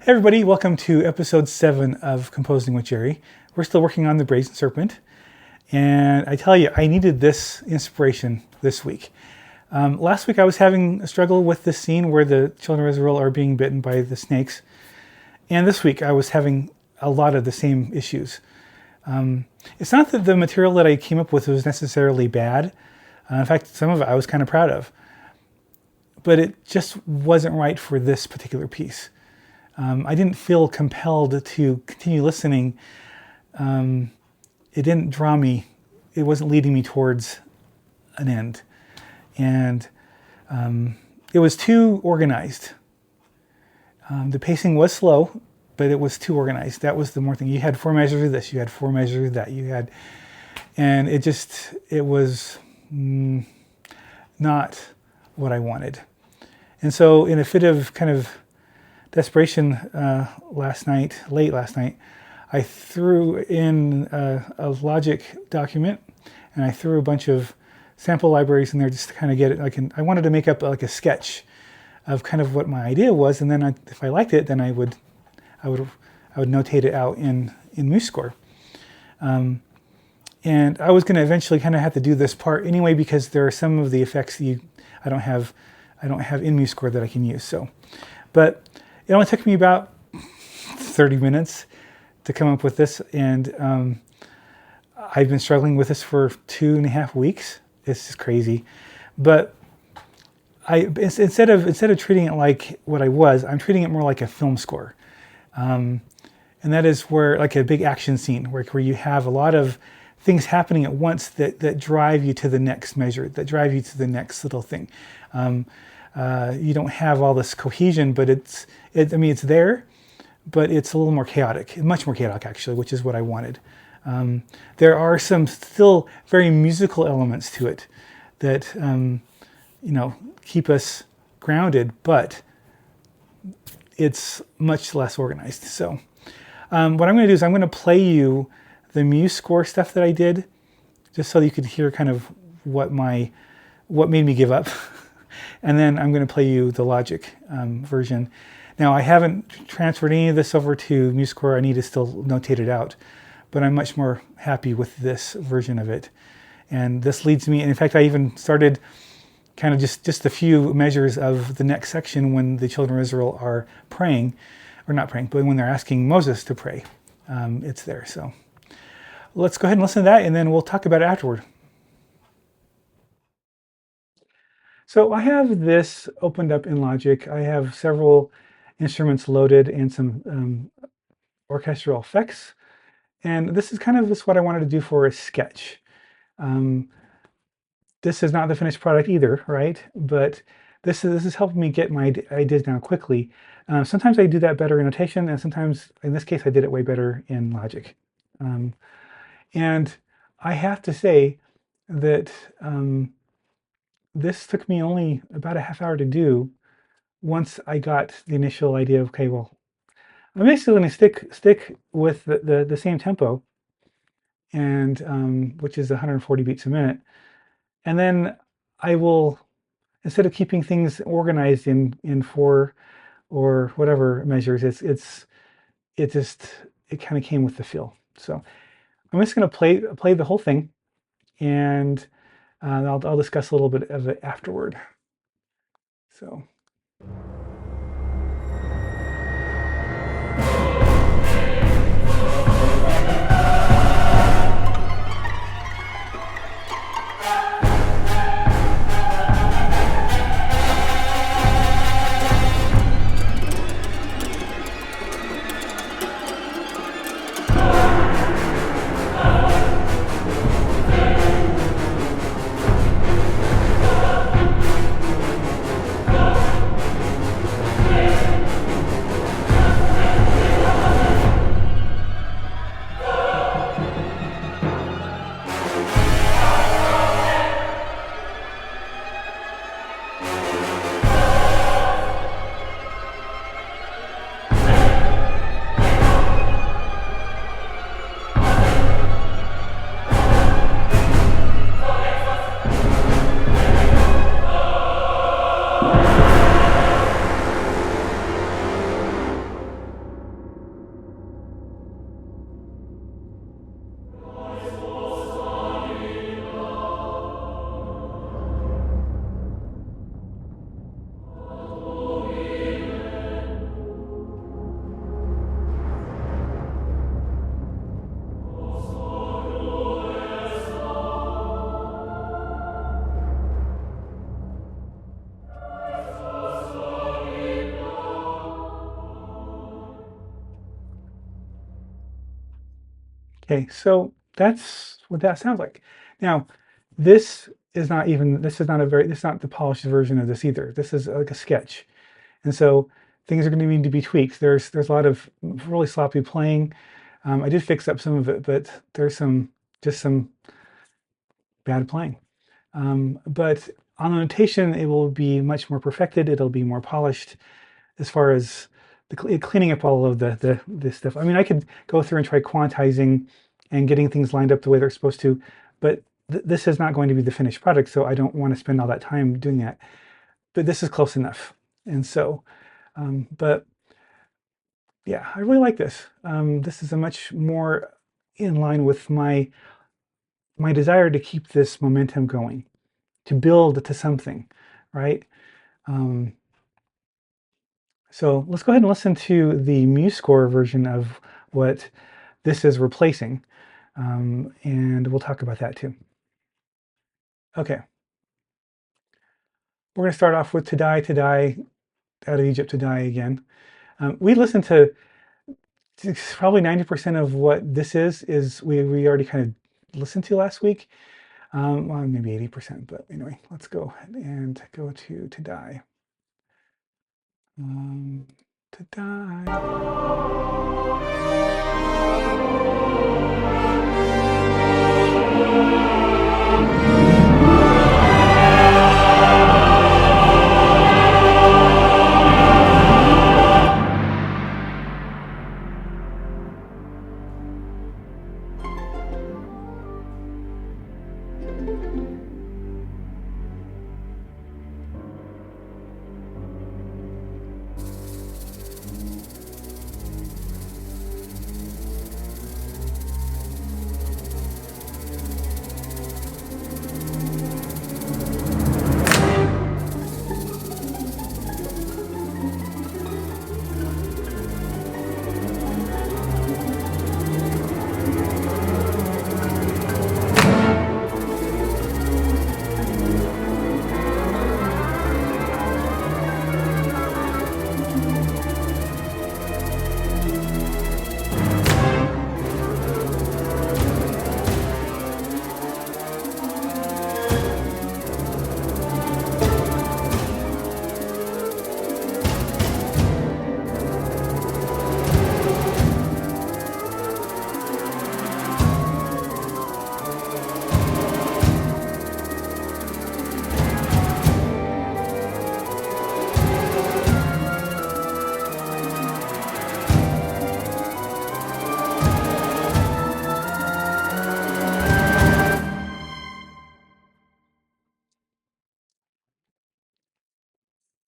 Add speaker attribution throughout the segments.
Speaker 1: Hey everybody, welcome to episode 7 of Composing with Jerry. We're still working on the Brazen Serpent, and I tell you, I needed this inspiration this week. Last week I was having a struggle with this scene where the children of Israel are being bitten by the snakes, and this week I was having a lot of the same issues. It's not that the material that I came up with was necessarily bad. In fact, some of it I was kind of proud of, but it just wasn't right for this particular piece. I didn't feel compelled to continue listening. It didn't draw me. It wasn't leading me towards an end. And it was too organized. The pacing was slow, but it was too organized. That was the more thing. You had 4 measures of this, you had 4 measures of that, and it was not what I wanted. And so in a fit of kind of desperation late last night, I threw in a Logic document, and I threw a bunch of sample libraries in there just to kind of get it. I wanted to make up like a sketch of kind of what my idea was, and then if I liked it, then I would notate it out in MuseScore. And I was going to eventually kind of have to do this part anyway, because there are some of the effects that I don't have in MuseScore that I can use. But it only took me about 30 minutes to come up with this, and I've been struggling with this for 2.5 weeks. It's just crazy. But instead of treating it like what I'm treating it more like a film score. And that is where, like a big action scene, where you have a lot of things happening at once that drive you to the next measure, that drive you to the next little thing. You don't have all this cohesion, but it's there, but it's a little more chaotic, much more chaotic actually, which is what I wanted. There are some still very musical elements to it that keep us grounded, but it's much less organized. So what I'm going to do is I'm going to play you the MuseScore stuff that I did, just so you could hear kind of what made me give up. And then I'm going to play you the Logic version. Now, I haven't transferred any of this over to MuseScore. I need to still notate it out, but I'm much more happy with this version of it. And this leads me, and in fact, I even started kind of just a few measures of the next section when the children of Israel are praying, or not praying, but when they're asking Moses to pray. It's there. So let's go ahead and listen to that, and then we'll talk about it afterward. So I have this opened up in Logic. I have several instruments loaded and some orchestral effects. And this is kind of what I wanted to do for a sketch. This is not the finished product either, right? But this is helping me get my ideas down quickly. Sometimes I do that better in notation, and sometimes, in this case, I did it way better in Logic. And I have to say that this took me only about a half hour to do once I got the initial idea of, okay, well, I'm basically going to stick with the same tempo, and which is 140 beats a minute. And then I will, instead of keeping things organized in 4 or whatever measures, it kind of came with the feel. So I'm just going to play the whole thing, and I'll discuss a little bit of it afterward. So. Okay, so that's what that sounds like. Now, this is not even, this is not the polished version of this either. This is like a sketch. And so things are going to need to be tweaked. There's a lot of really sloppy playing. I did fix up some of it, but there's just some bad playing. But on the notation, it will be much more perfected. It'll be more polished as far as cleaning up all of this stuff. I mean, I could go through and try quantizing and getting things lined up the way they're supposed to, but this is not going to be the finished product, so I don't want to spend all that time doing that. But this is close enough. And so, but yeah, I really like this. This is a much more in line with my desire to keep this momentum going, to build to something, right? Um, so let's go ahead and listen to the MuseScore version of what this is replacing, and we'll talk about that too. Okay, we're going to start off with to die, out of Egypt to die again. We listened to probably 90% of what this is we already kind of listened to last week. Well, maybe 80%, but anyway, let's go ahead and go to die. To die.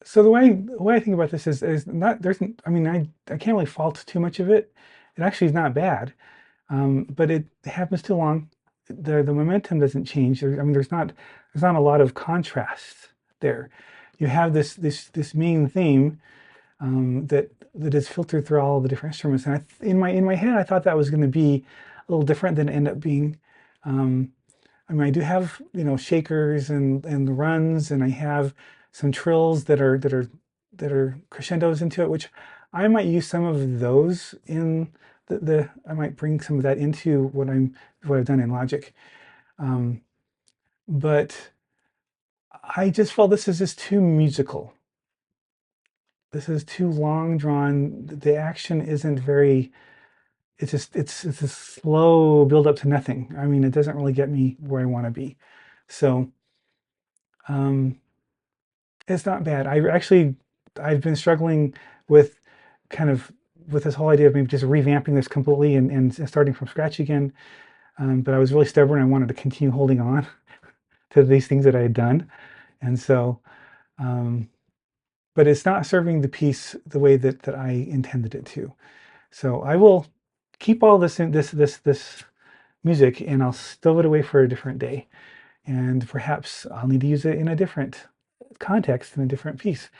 Speaker 1: So the way I think about this is not there's I mean I can't really fault too much of it. It actually is not bad, but it happens too long. The momentum doesn't change. I mean there's not a lot of contrast there. You have this main theme that is filtered through all the different instruments. And in my head I thought that was going to be a little different than it ended up being. Um, I mean, I do have, shakers and runs, and I have some trills that are crescendos into it, which I might use some of those in I might bring some of that into what I've done in Logic. Um, but I just felt this is just too musical. This is too long drawn. The action isn't very. It's a slow build up to nothing. I mean, it doesn't really get me where I want to be. So. Um, It's not bad. I've been struggling with kind of with this whole idea of maybe just revamping this completely and starting from scratch again. But I was really stubborn. I wanted to continue holding on to these things that I had done. And so, um, but it's not serving the piece the way that I intended it to. So I will keep all this in this music and I'll stow it away for a different day. And perhaps I'll need to use it in a different context in a different piece.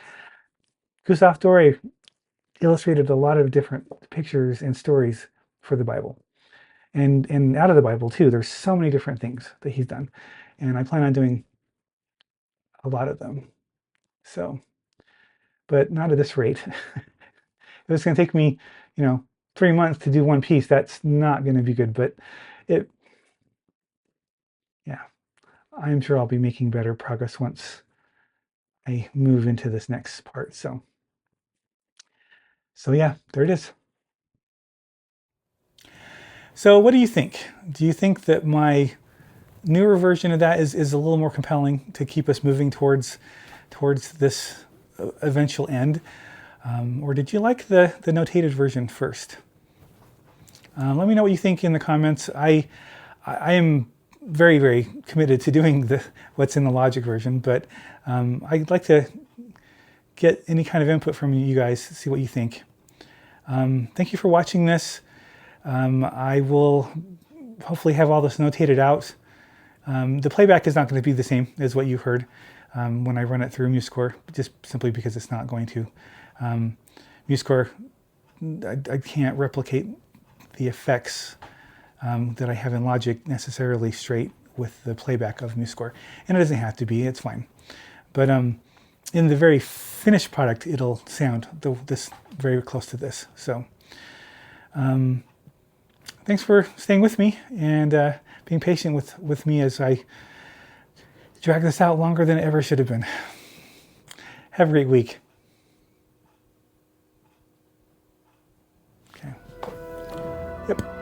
Speaker 1: Gustave Doré illustrated a lot of different pictures and stories for the Bible, and out of the Bible too. There's so many different things that he's done, and I plan on doing a lot of them. So, but not at this rate. It was going to take me, 3 months to do one piece, that's not going to be good. But it, yeah, I'm sure I'll be making better progress once I move into this next part. So yeah, there it is. So what do you think? Do you think that my newer version of that is a little more compelling to keep us moving towards this eventual end? Or did you like the notated version first? Let me know what you think in the comments. I am very, very committed to doing what's in the Logic version, but I'd like to get any kind of input from you guys, see what you think. Thank you for watching this. I will hopefully have all this notated out. The playback is not going to be the same as what you heard when I run it through MuseScore, just simply because it's not going to. MuseScore, I can't replicate the effects that I have in Logic necessarily straight with the playback of MuseScore. And it doesn't have to be, it's fine. But in the very finished product, it'll sound this very close to this. So thanks for staying with me and being patient with me as I drag this out longer than it ever should have been. Have a great week. Okay. Yep.